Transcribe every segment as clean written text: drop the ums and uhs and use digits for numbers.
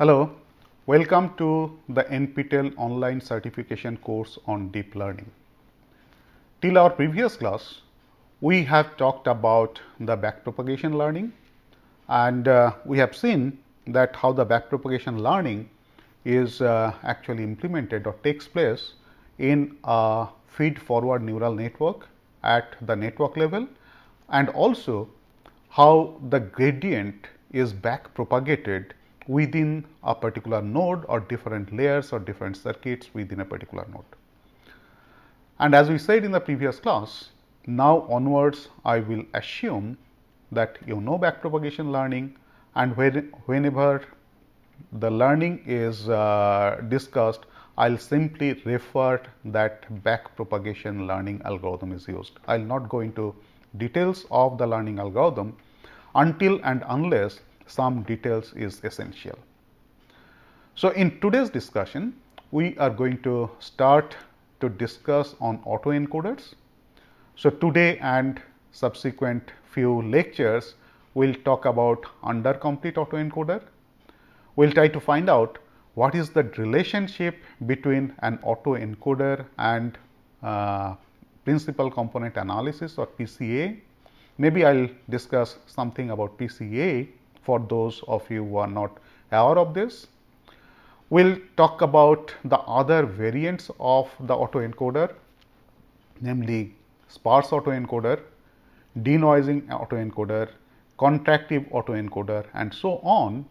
Hello, welcome to the NPTEL online certification course on deep learning. Till our previous class, we have talked about the backpropagation learning, and we have seen that how the backpropagation learning is actually implemented or takes place in a feed forward neural network at the network level, and also how the gradient is backpropagated within a particular node or different layers or different circuits within a particular node. And as we said in the previous class, now onwards I will assume that you know backpropagation learning, and whenever the learning is discussed, I will simply refer that backpropagation learning algorithm is used. I will not go into details of the learning algorithm until and unless some details is essential. So, in today's discussion, we are going to start to discuss on autoencoders. So, today and subsequent few lectures, we will talk about undercomplete autoencoder. We will try to find out what is the relationship between an autoencoder and principal component analysis or PCA. Maybe I will discuss something about PCA for those of you who are not aware of this. We will talk about the other variants of the autoencoder, namely sparse autoencoder, denoising autoencoder, contractive autoencoder, and so on.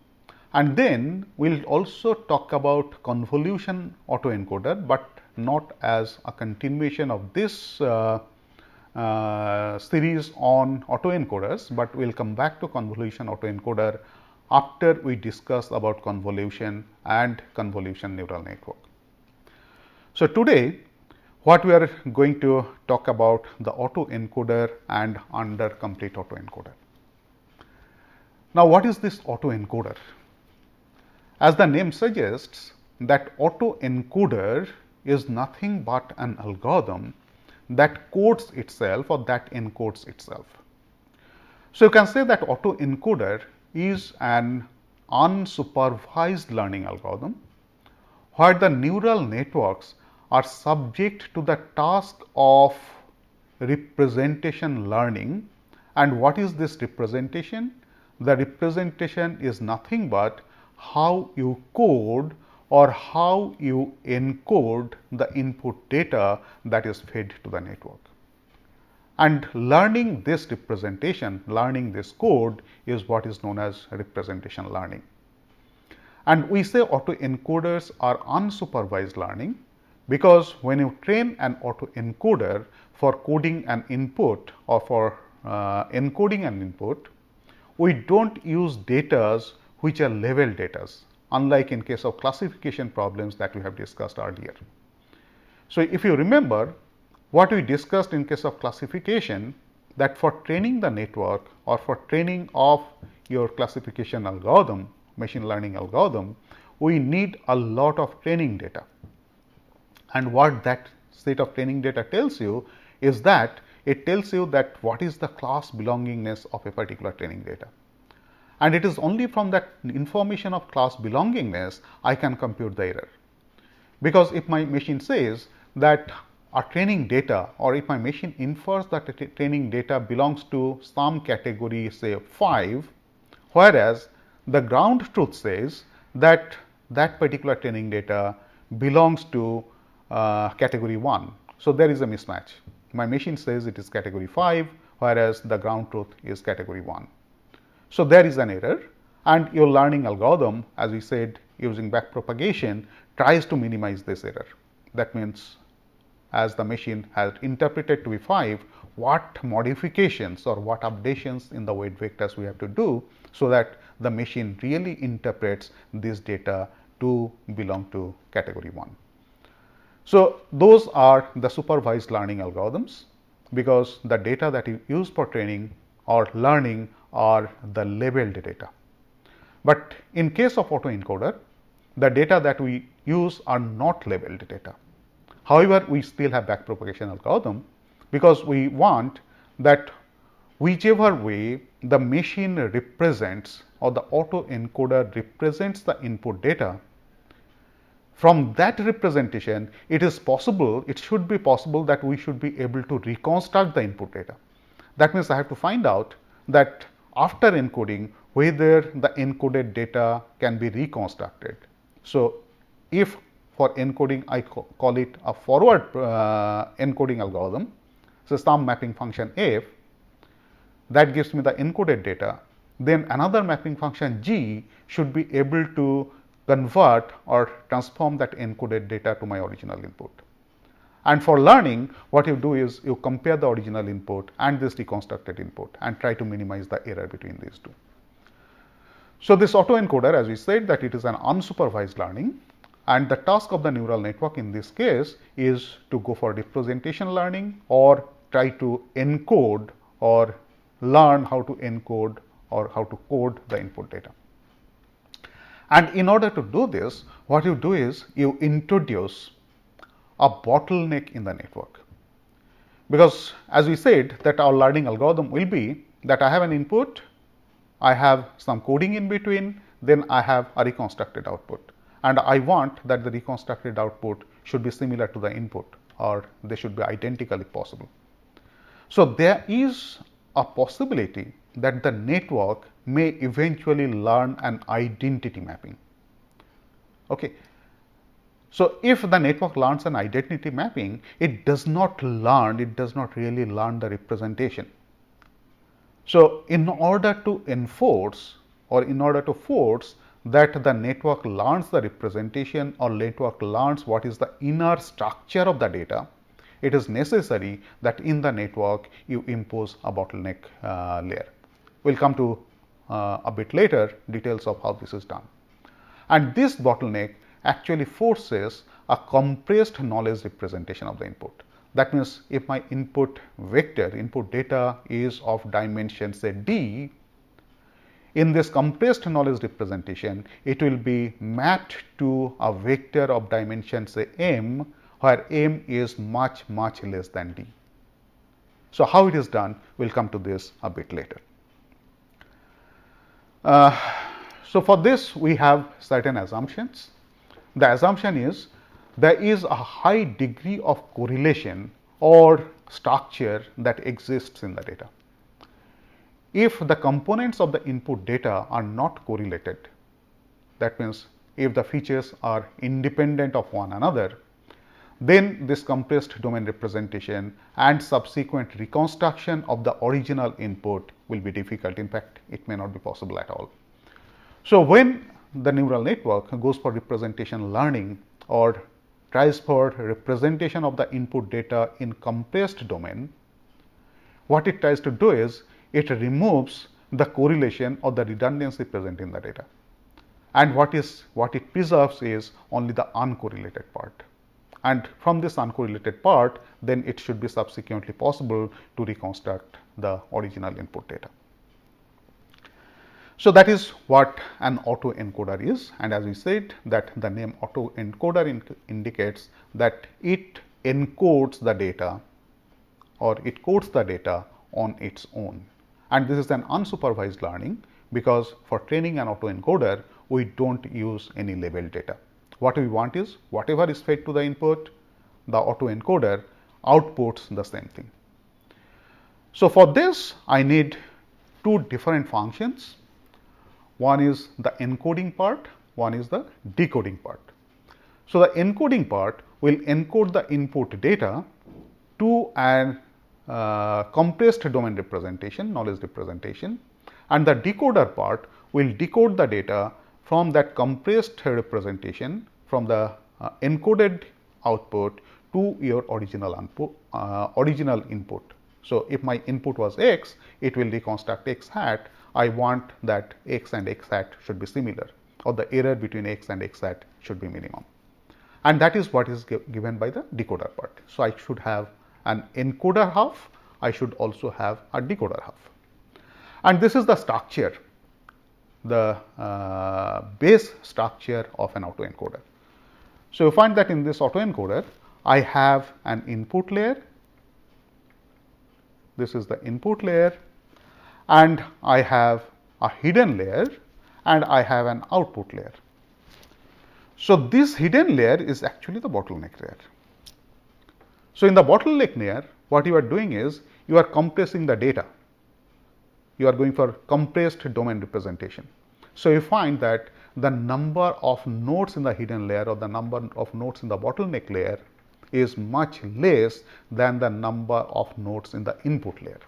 And then we will also talk about convolution autoencoder, but not as a continuation of this series on autoencoders, but we will come back to convolution autoencoder after we discuss about convolution and convolution neural network. So, today what we are going to talk about the autoencoder and undercomplete autoencoder. Now, what is this autoencoder? As the name suggests, that autoencoder is nothing but an algorithm that codes itself or that encodes itself. So, you can say that autoencoder is an unsupervised learning algorithm, where the neural networks are subject to the task of representation learning. And what is this representation? The representation is nothing but how you code or how you encode the input data that is fed to the network. And learning this representation, learning this code is what is known as representation learning. And we say autoencoders are unsupervised learning because when you train an autoencoder for coding an input or for encoding an input, we don't use data which are labeled data, unlike in case of classification problems that we have discussed earlier. So, if you remember what we discussed in case of classification, that for training the network or for training of your classification algorithm, machine learning algorithm, we need a lot of training data. And what that set of training data tells you is that it tells you that what is the class belongingness of a particular training data. And it is only from that information of class belongingness I can compute the error. Because if my machine says that a training data, or if my machine infers that the training data belongs to some category, say 5, whereas the ground truth says that that particular training data belongs to category 1. So, there is a mismatch. My machine says it is category 5, whereas the ground truth is category 1. So, there is an error, and your learning algorithm, as we said using backpropagation, tries to minimize this error. That means, as the machine has interpreted to be 5, what modifications or what updations in the weight vectors we have to do, so that the machine really interprets this data to belong to category 1. So, those are the supervised learning algorithms, because the data that you use for training or learning are the labeled data. But in case of autoencoder, the data that we use are not labeled data. However, we still have backpropagation algorithm because we want that whichever way the machine represents or the autoencoder represents the input data, from that representation, it should be possible that we should be able to reconstruct the input data. That means I have to find out that after encoding, whether the encoded data can be reconstructed. So, if for encoding I call it a forward encoding algorithm, so some mapping function f that gives me the encoded data, then another mapping function g should be able to convert or transform that encoded data to my original input. And for learning, what you do is you compare the original input and this reconstructed input and try to minimize the error between these two. So, this autoencoder, as we said, that it is an unsupervised learning, and the task of the neural network in this case is to go for representation learning or try to encode or learn how to encode or how to code the input data. And in order to do this, what you do is you introduce a bottleneck in the network, because as we said that our learning algorithm will be that I have an input, I have some coding in between, then I have a reconstructed output, and I want that the reconstructed output should be similar to the input or they should be identical if possible. So, there is a possibility that the network may eventually learn an identity mapping. Okay. So, if the network learns an identity mapping, it does not really learn the representation. So, in order to enforce or in order to force that the network learns the representation or network learns what is the inner structure of the data, it is necessary that in the network you impose a bottleneck layer. We will come to a bit later details of how this is done. And this bottleneck actually forces a compressed knowledge representation of the input. That means, if my input vector, input data is of dimension say d, in this compressed knowledge representation, it will be mapped to a vector of dimension say m, where m is much less than d. So, how it is done, we will come to this a bit later. So, for this we have certain assumptions. The assumption is there is a high degree of correlation or structure that exists in the data. If the components of the input data are not correlated, that means if the features are independent of one another, then this compressed domain representation and subsequent reconstruction of the original input will be difficult. In fact, it may not be possible at all. So, when the neural network goes for representation learning or tries for representation of the input data in compressed domain, what it tries to do is it removes the correlation or the redundancy present in the data, and what it preserves is only the uncorrelated part, and from this uncorrelated part then it should be subsequently possible to reconstruct the original input data. So, that is what an autoencoder is, and as we said that the name autoencoder indicates that it encodes the data or it codes the data on its own, and this is an unsupervised learning, because for training an autoencoder we do not use any labeled data. What we want is whatever is fed to the input, the autoencoder outputs the same thing. So, for this I need two different functions. One is the encoding part, one is the decoding part. So, the encoding part will encode the input data to an compressed domain representation, knowledge representation, and the decoder part will decode the data from that compressed representation from the encoded output to your original input. So, if my input was x, it will reconstruct x hat. I want that x and x hat should be similar, or the error between x and x hat should be minimum, and that is what is given by the decoder part. So, I should have an encoder half, I should also have a decoder half, and this is the structure, the base structure of an autoencoder. So, you find that in this autoencoder I have an input layer, this is the input layer, and I have a hidden layer and I have an output layer. So, this hidden layer is actually the bottleneck layer. So, in the bottleneck layer, what you are doing is you are compressing the data. You are going for compressed domain representation. So, you find that the number of nodes in the hidden layer or the number of nodes in the bottleneck layer is much less than the number of nodes in the input layer.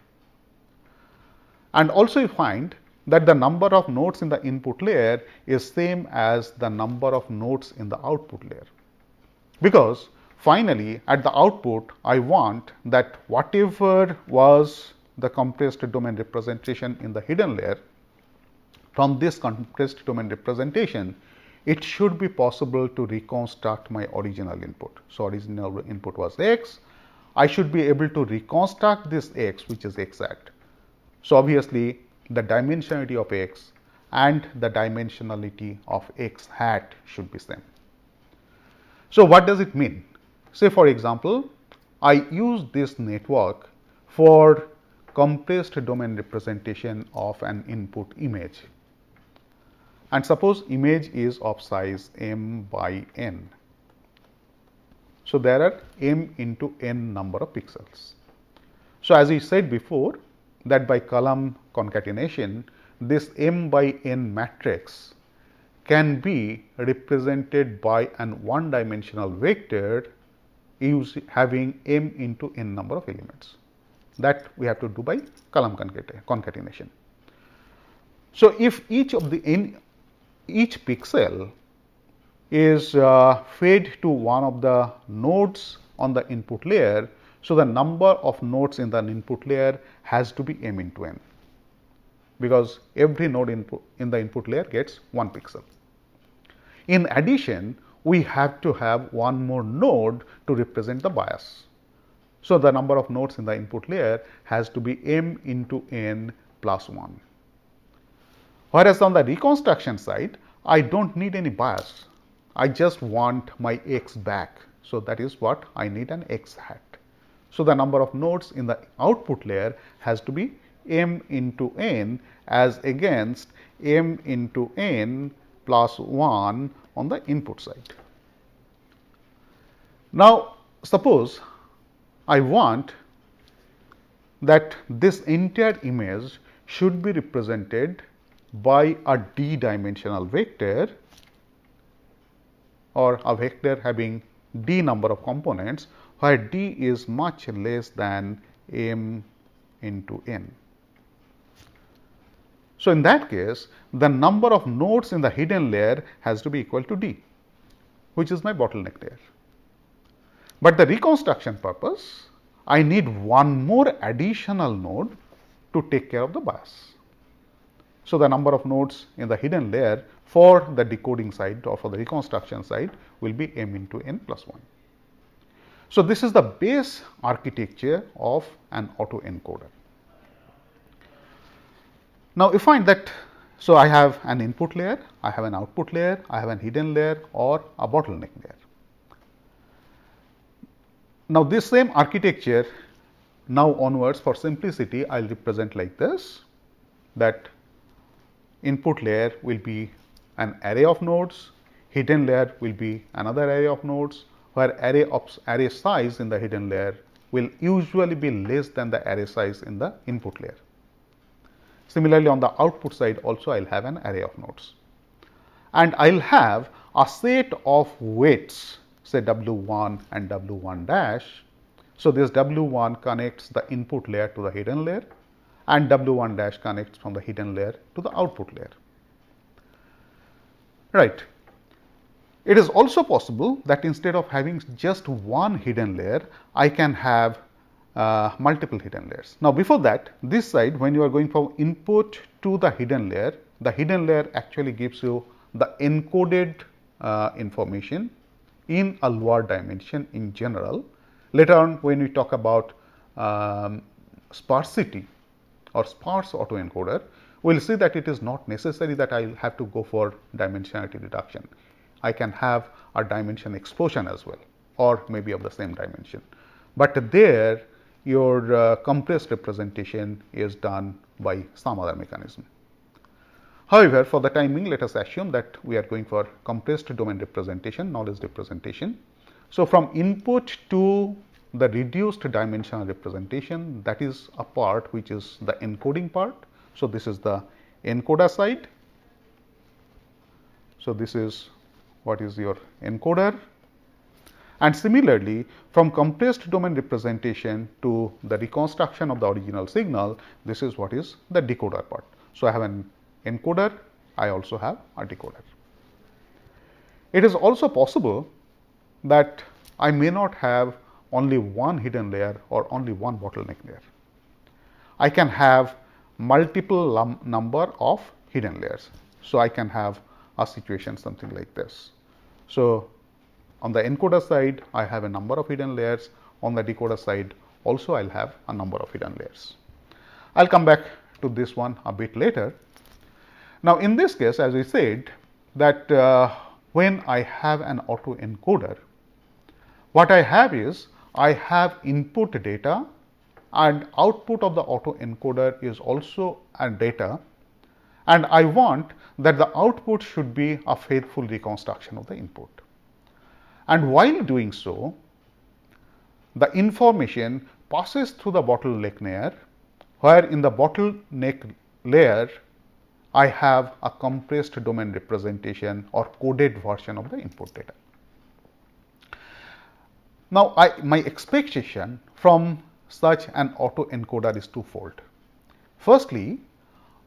And also you find that the number of nodes in the input layer is same as the number of nodes in the output layer. Because finally, at the output, I want that whatever was the compressed domain representation in the hidden layer, from this compressed domain representation, it should be possible to reconstruct my original input. So, original input was x. I should be able to reconstruct this x, which is exact. So, obviously, the dimensionality of x and the dimensionality of x hat should be same. So, what does it mean? Say for example, I use this network for compressed domain representation of an input image, and suppose image is of size m by n. So, there are m into n number of pixels. So, as we said before, that by column concatenation, this m by n matrix can be represented by an one dimensional vector having m into n number of elements. That we have to do by column concatenation. So, if each pixel is fed to one of the nodes on the input layer, so the number of nodes in the input layer has to be m into n, because every node in the input layer gets one pixel. In addition, we have to have one more node to represent the bias. So, the number of nodes in the input layer has to be m into n plus 1. Whereas, on the reconstruction side, I do not need any bias. I just want my x back. So, that is what I need, an x hat. So, the number of nodes in the output layer has to be m into n as against m into n plus 1 on the input side. Now, suppose I want that this entire image should be represented by a d-dimensional vector, or a vector having d number of components, where d is much less than m into n. So, in that case, the number of nodes in the hidden layer has to be equal to d, which is my bottleneck layer. But the reconstruction purpose, I need one more additional node to take care of the bias. So, the number of nodes in the hidden layer for the decoding side or for the reconstruction side will be m into n plus 1. So, this is the base architecture of an autoencoder. Now, you find that, so I have an input layer, I have an output layer, I have an hidden layer or a bottleneck layer. Now, this same architecture now onwards, for simplicity, I will represent like this, that input layer will be an array of nodes, hidden layer will be another array of nodes, where array size in the hidden layer will usually be less than the array size in the input layer. Similarly, on the output side also I will have an array of nodes, and I will have a set of weights, say W1 and W1 dash. So, this W1 connects the input layer to the hidden layer, and W1 dash connects from the hidden layer to the output layer. Right. It is also possible that instead of having just one hidden layer, I can have multiple hidden layers. Now, before that, this side, when you are going from input to the hidden layer actually gives you the encoded information in a lower dimension in general. Later on, when we talk about sparsity or sparse autoencoder, we will see that it is not necessary that I will have to go for dimensionality reduction. I can have a dimension explosion as well, or maybe of the same dimension. But there your compressed representation is done by some other mechanism. However, for the time being, let us assume that we are going for compressed domain representation, knowledge representation. So, from input to the reduced dimensional representation, that is a part which is the encoding part. So, this is the encoder side. So, this is what is your encoder. And similarly, from compressed domain representation to the reconstruction of the original signal, this is what is the decoder part. So, I have an encoder, I also have a decoder. It is also possible that I may not have only one hidden layer or only one bottleneck layer. I can have multiple number of hidden layers. So, I can have a situation something like this. So, on the encoder side, I have a number of hidden layers. On the decoder side, also I will have a number of hidden layers. I will come back to this one a bit later. Now, in this case, as we said that when I have an autoencoder, what I have is I have input data and output of the autoencoder is also a data, and I want that the output should be a faithful reconstruction of the input. And while doing so, the information passes through the bottleneck layer, where in the bottleneck layer I have a compressed domain representation or coded version of the input data. Now, my expectation from such an autoencoder is twofold. Firstly,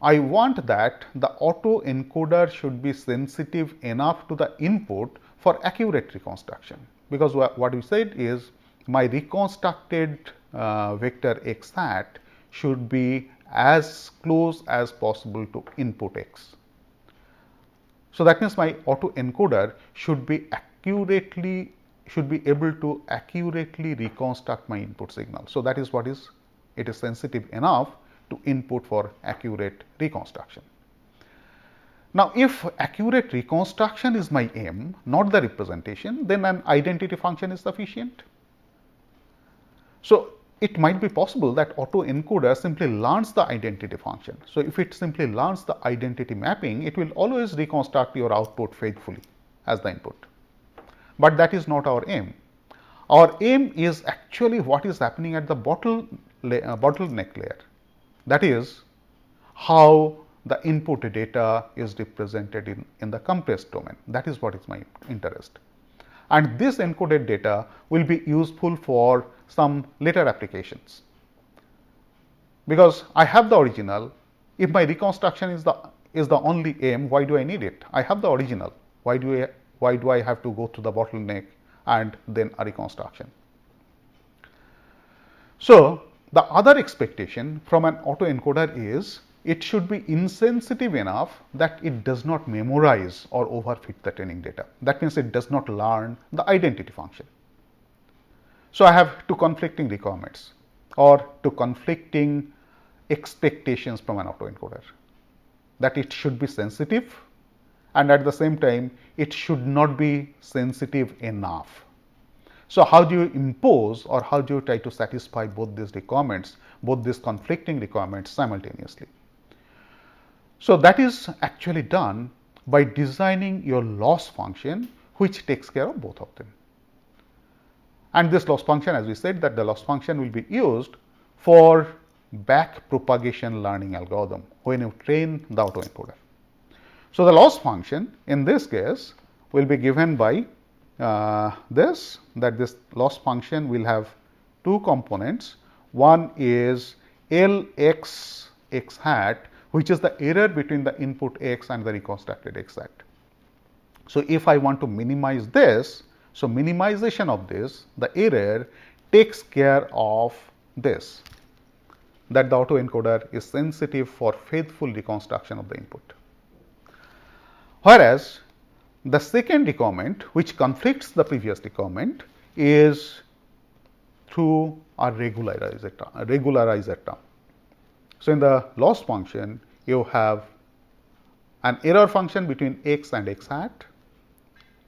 I want that the autoencoder should be sensitive enough to the input for accurate reconstruction, because what we said is my reconstructed vector x hat should be as close as possible to input x. So, that means my autoencoder should be able to accurately reconstruct my input signal. So, that is what is it is sensitive enough to input for accurate reconstruction. Now, if accurate reconstruction is my aim, not the representation, then an identity function is sufficient. So, it might be possible that autoencoder simply learns the identity function. So, if it simply learns the identity mapping, it will always reconstruct your output faithfully as the input. But that is not our aim. Our aim is actually what is happening at the bottleneck layer. That is how the input data is represented in the compressed domain. That is what is my interest. And this encoded data will be useful for some later applications, because I have the original. If my reconstruction is the only aim, why do I need it? I have the original. Why do I have to go to the bottleneck and then a reconstruction? So, the other expectation from an autoencoder is it should be insensitive enough that it does not memorize or overfit the training data. That means it does not learn the identity function. So, I have two conflicting requirements or two conflicting expectations from an autoencoder, that it should be sensitive and at the same time it should not be sensitive enough. So, how do you impose or how do you try to satisfy both these requirements, both these conflicting requirements simultaneously? So, that is actually done by designing your loss function, which takes care of both of them. And this loss function, as we said, that the loss function will be used for back propagation learning algorithm when you train the autoencoder. So, the loss function in this case will be given by this loss function will have two components. One is Lx x hat, which is the error between the input x and the reconstructed x hat. So, if I want to minimize this, so minimization of this, the error takes care of this, that the autoencoder is sensitive for faithful reconstruction of the input. Whereas, the second requirement, which conflicts the previous requirement, is through a regularizer term. So, in the loss function, you have an error function between x and x hat,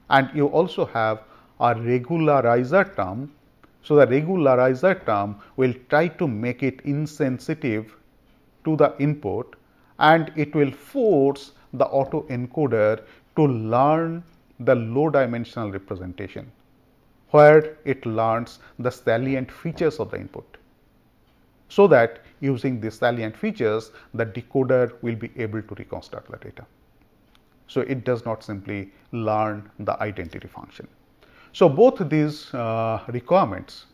and you also have a regularizer term. So, the regularizer term will try to make it insensitive to the input, and it will force the autoencoder to learn the low dimensional representation, where it learns the salient features of the input, so that using these salient features, the decoder will be able to reconstruct the data. So, it does not simply learn the identity function. So, both these requirements,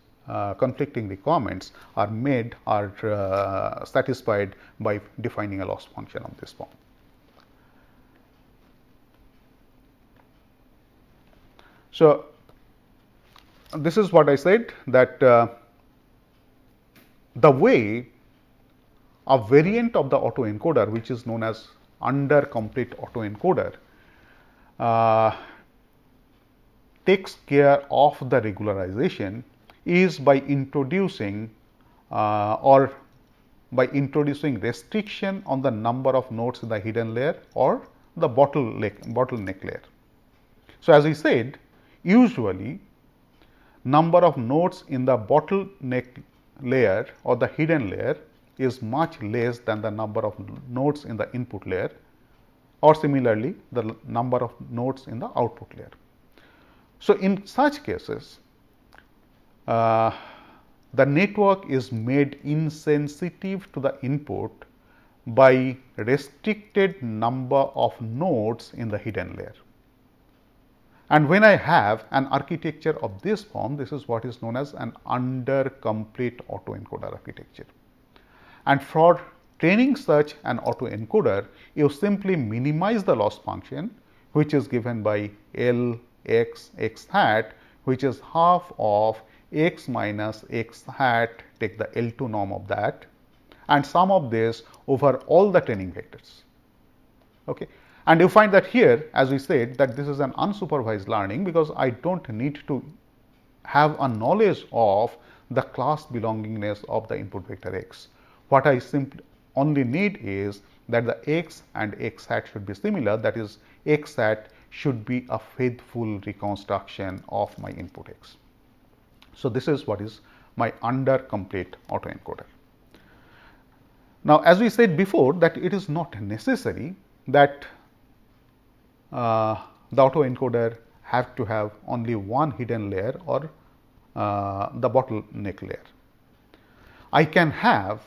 conflicting requirements are satisfied by defining a loss function of this form. So, this is what I said, that the way a variant of the autoencoder, which is known as undercomplete autoencoder, takes care of the regularization is by introducing restriction on the number of nodes in the hidden layer or the bottleneck layer. So, as we said, usually number of nodes in the bottleneck layer or the hidden layer is much less than the number of nodes in the input layer, or similarly the number of nodes in the output layer. So, in such cases, the network is made insensitive to the input by restricted number of nodes in the hidden layer. And when I have an architecture of this form, this is what is known as an undercomplete autoencoder architecture. And for training such an autoencoder, you simply minimize the loss function, which is given by L x x hat, which is half of x minus x hat, take the L2 norm of that, and sum of this over all the training vectors. Okay. And you find that here, as we said, that this is an unsupervised learning, because I don't need to have a knowledge of the class belongingness of the input vector x. What I simply only need is that the x and x hat should be similar, that is, x hat should be a faithful reconstruction of my input x. So, this is what is my undercomplete autoencoder. Now, as we said before, that it is not necessary that the autoencoder have to have only one hidden layer or the bottleneck layer. I can have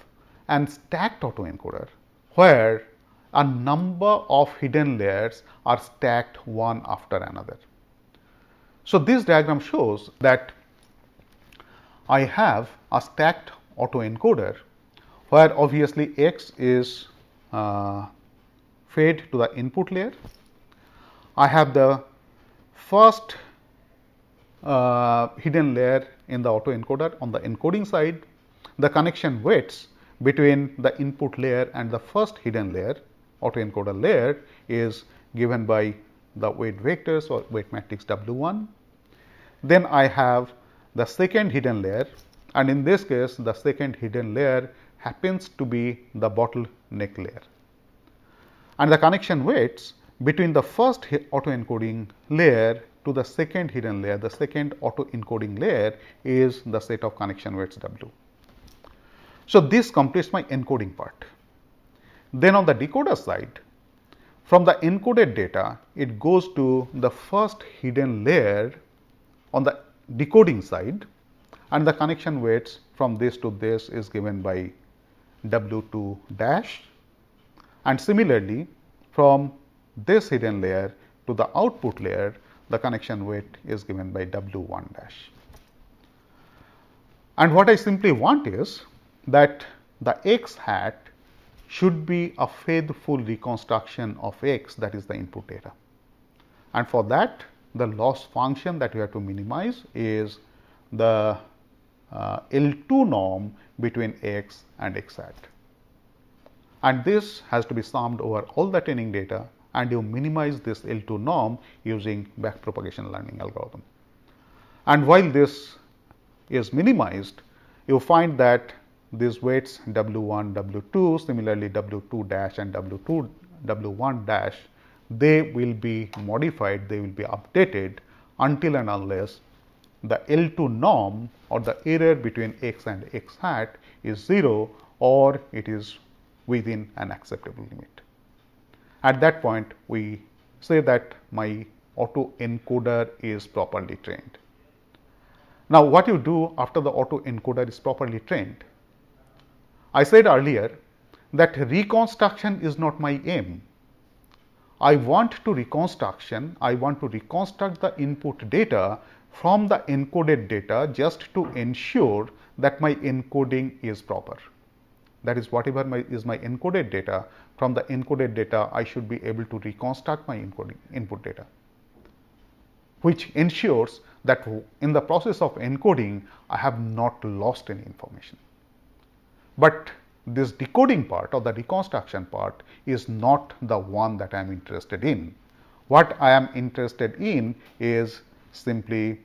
an stacked autoencoder where a number of hidden layers are stacked one after another. So, this diagram shows that I have a stacked autoencoder where obviously x is fed to the input layer. I have the first hidden layer in the autoencoder on the encoding side. The connection weights between the input layer and the first hidden layer, autoencoder layer, is given by the weight vectors or weight matrix W1. Then I have the second hidden layer, and in this case the second hidden layer happens to be the bottleneck layer. And the connection weights between the first autoencoding layer to the second hidden layer, the second autoencoding layer, is the set of connection weights W. So, this completes my encoding part. Then on the decoder side, from the encoded data, it goes to the first hidden layer on the decoding side, and the connection weights from this to this is given by W2 dash, and similarly from this hidden layer to the output layer, the connection weight is given by W1 dash. And what I simply want is that the x hat should be a faithful reconstruction of x, that is the input data. And for that, the loss function that we have to minimize is the L2 norm between x and x hat. And this has to be summed over all the training data, and you minimize this L2 norm using backpropagation learning algorithm. And while this is minimized, you find that these weights W1, W2, similarly W2 dash and W1 dash, they will be modified, they will be updated until and unless the L2 norm or the error between x and x hat is 0, or it is within an acceptable limit. At that point, we say that my autoencoder is properly trained. Now, what you do after the autoencoder is properly trained? I said earlier that reconstruction is not my aim. I want to reconstruct the input data from the encoded data just to ensure that my encoding is proper. That is, whatever is my encoded data, from the encoded data I should be able to reconstruct my input data, which ensures that in the process of encoding I have not lost any information. But this decoding part or the reconstruction part is not the one that I am interested in. What I am interested in is simply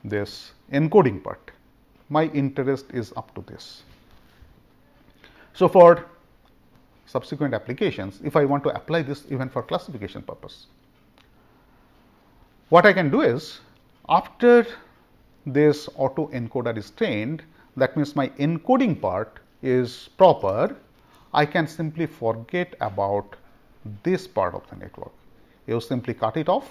this encoding part. My interest is up to this. So, for subsequent applications, if I want to apply this even for classification purpose, what I can do is, after this autoencoder is trained, that means my encoding part is proper, I can simply forget about this part of the network. You simply cut it off,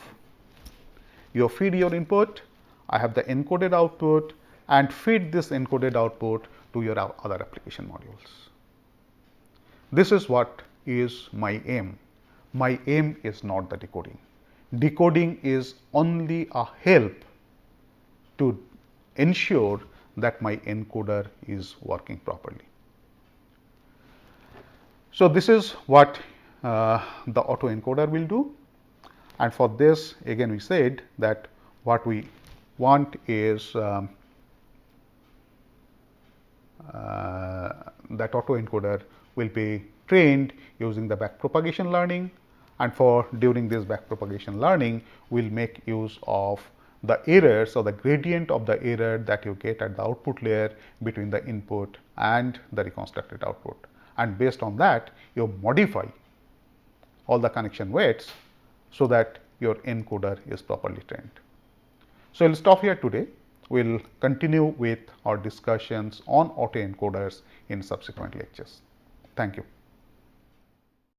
you feed your input, I have the encoded output, and feed this encoded output to your other application modules. This is what is my aim. My aim is not the decoding. Decoding is only a help to ensure that my encoder is working properly. So, this is what the autoencoder will do, and for this again we said that what we want is that autoencoder will be trained using the backpropagation learning, and during this backpropagation learning we will make use of the errors or the gradient of the error that you get at the output layer between the input and the reconstructed output, and based on that you modify all the connection weights so that your encoder is properly trained. So, we will stop here today. We will continue with our discussions on autoencoders in subsequent lectures. Thank you.